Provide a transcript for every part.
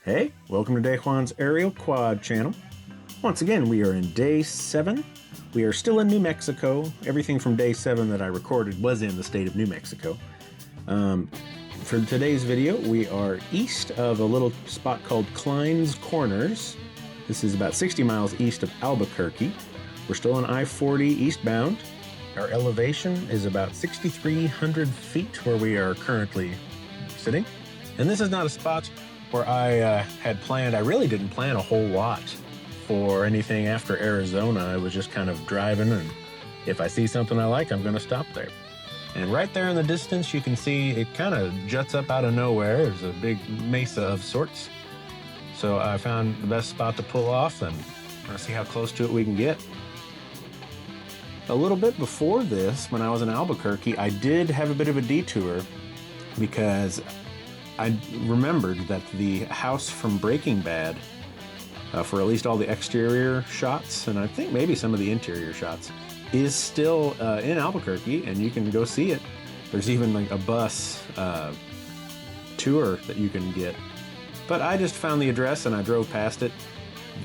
Hey, welcome to Day Juan's Aerial Quad channel. Once again, we are in day 7. We are still in New Mexico. Everything from day 7 that I recorded was in the state of New Mexico. For today's video, we are east of a little spot called Clines Corners. This is about 60 miles east of Albuquerque. We're still on I-40 eastbound. Our elevation is about 6,300 feet where we are currently sitting. And this is not a spot where I had planned. I really didn't plan a whole lot for anything after Arizona. I was just kind of driving, and if I see something I like, I'm going to stop there. And right there in the distance, you can see it kind of juts up out of nowhere. There's a big mesa of sorts. So I found the best spot to pull off, and let's see how close to it we can get. A little bit before this, when I was in Albuquerque, I did have a bit of a detour because I remembered that the house from Breaking Bad, for at least all the exterior shots, and I think maybe some of the interior shots, is still in Albuquerque, and you can go see it. There's even like a bus tour that you can get. But I just found the address and I drove past it.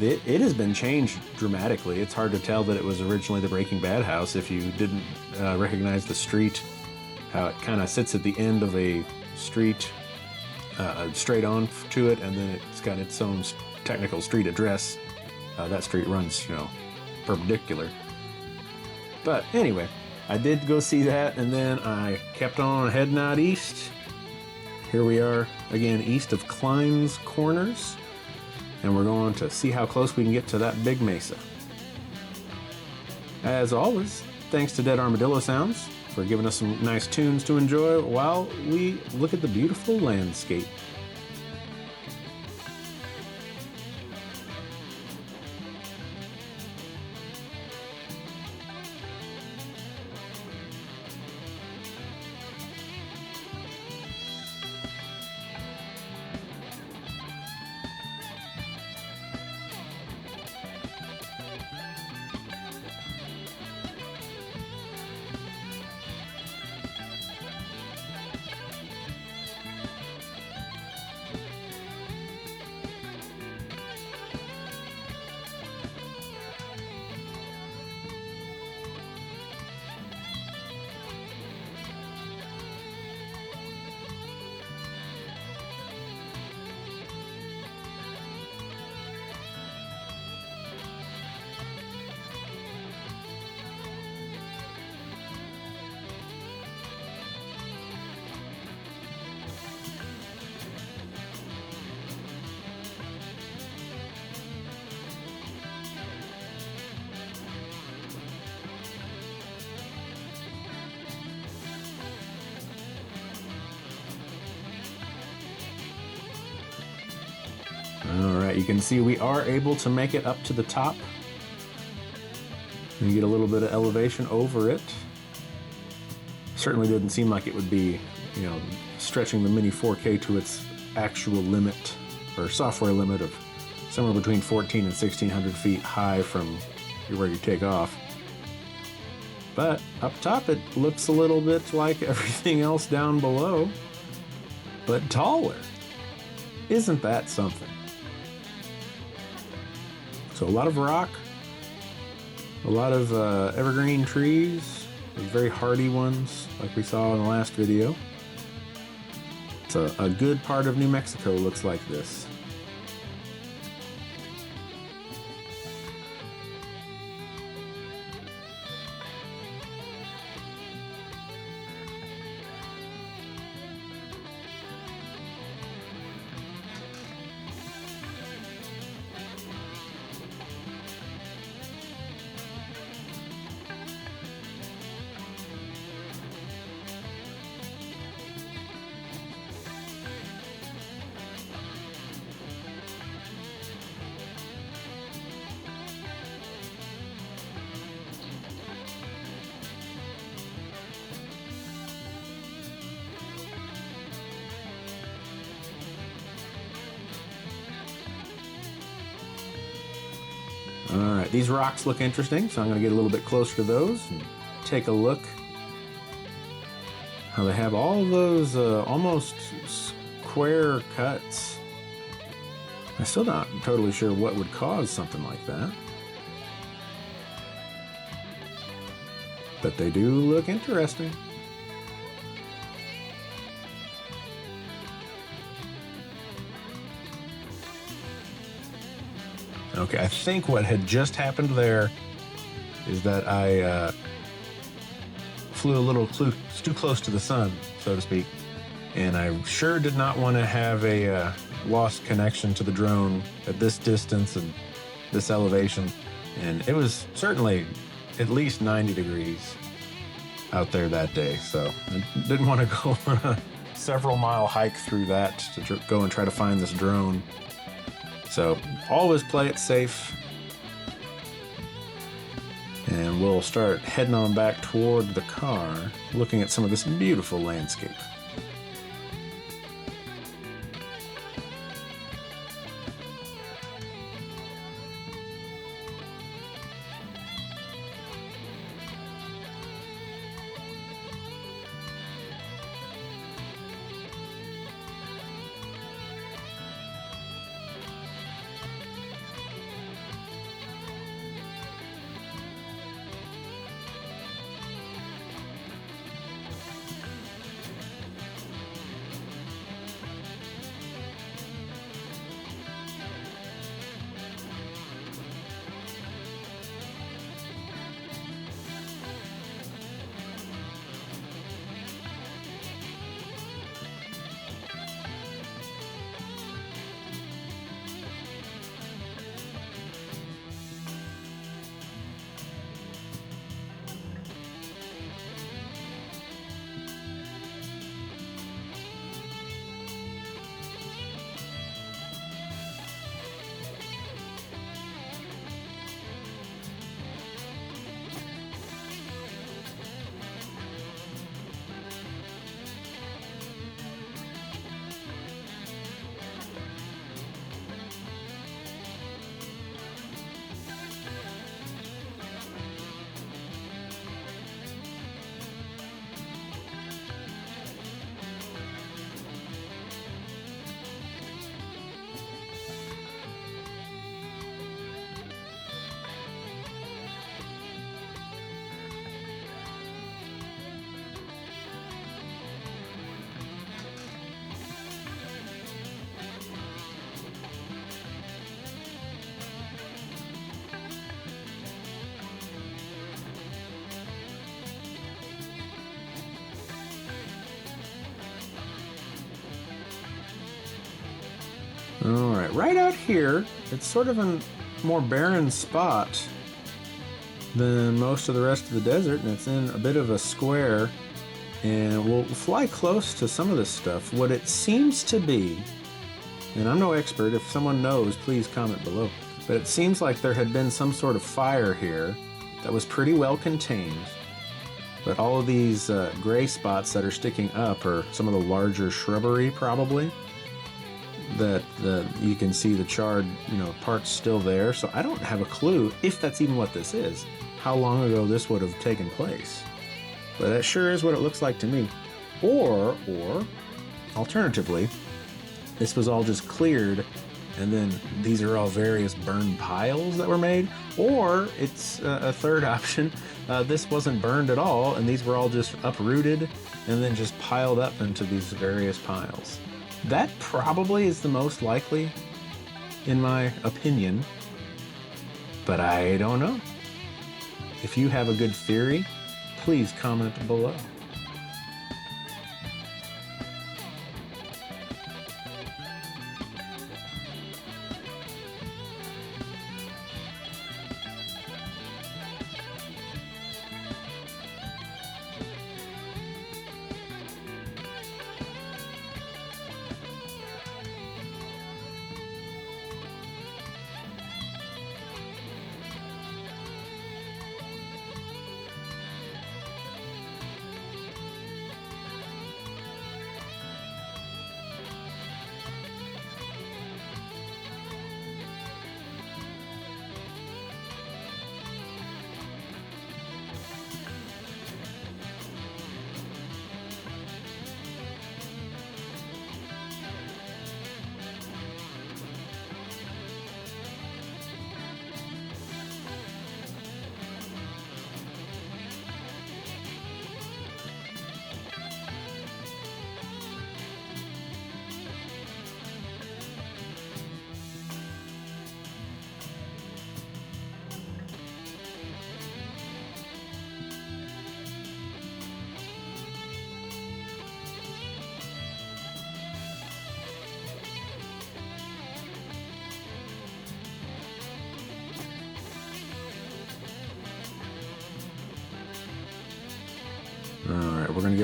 It has been changed dramatically. It's hard to tell that it was originally the Breaking Bad house if you didn't recognize the street, how it kind of sits at the end of a street straight on to it, and then it's got its own technical street address. That street runs, perpendicular. But anyway, I did go see that, and then I kept on heading out east. Here we are again east of Clines Corners, and we're going to see how close we can get to that big mesa. As always, thanks to Dead Armadillo Sounds for giving us some nice tunes to enjoy while we look at the beautiful landscape. Alright, you can see we are able to make it up to the top. And you get a little bit of elevation over it. Certainly didn't seem like it would be, stretching the Mini 4K to its actual limit, or software limit of somewhere between 14 and 1600 feet high from where you take off. But up top it looks a little bit like everything else down below, but taller. Isn't that something? So a lot of rock, a lot of evergreen trees, very hardy ones like we saw in the last video. It's a good part of New Mexico looks like this. Alright, these rocks look interesting, so I'm going to get a little bit closer to those and take a look. How they have all those almost square cuts I'm still not totally sure what would cause something like that. But they do look interesting. Okay, I think what had just happened there is that I flew a little too close to the sun, so to speak. And I sure did not want to have a lost connection to the drone at this distance and this elevation. And it was certainly at least 90 degrees out there that day. So I didn't want to go on a several-mile hike through that to go and try to find this drone. So always play it safe. And we'll start heading on back toward the car, looking at some of this beautiful landscape. All right out here, it's sort of a more barren spot than most of the rest of the desert, and it's in a bit of a square, and we'll fly close to some of this stuff. What it seems to be, and I'm no expert, if someone knows, please comment below, but it seems like there had been some sort of fire here that was pretty well contained, but all of these gray spots that are sticking up are some of the larger shrubbery, probably, that you can see the charred, parts still there. So I don't have a clue, if that's even what this is, how long ago this would have taken place. But that sure is what it looks like to me. Or alternatively, this was all just cleared, and then these are all various burned piles that were made. Or it's a third option. This wasn't burned at all, and these were all just uprooted and then just piled up into these various piles. That probably is the most likely, in my opinion, but I don't know. If you have a good theory, please comment below.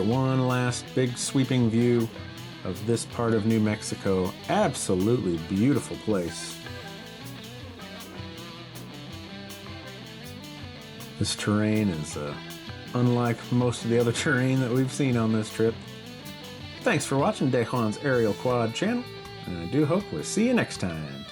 one last big sweeping view of this part of New Mexico. Absolutely beautiful place. This terrain is unlike most of the other terrain that we've seen on this trip. Thanks for watching DJI's Aerial Quad channel, and I do hope we'll see you next time.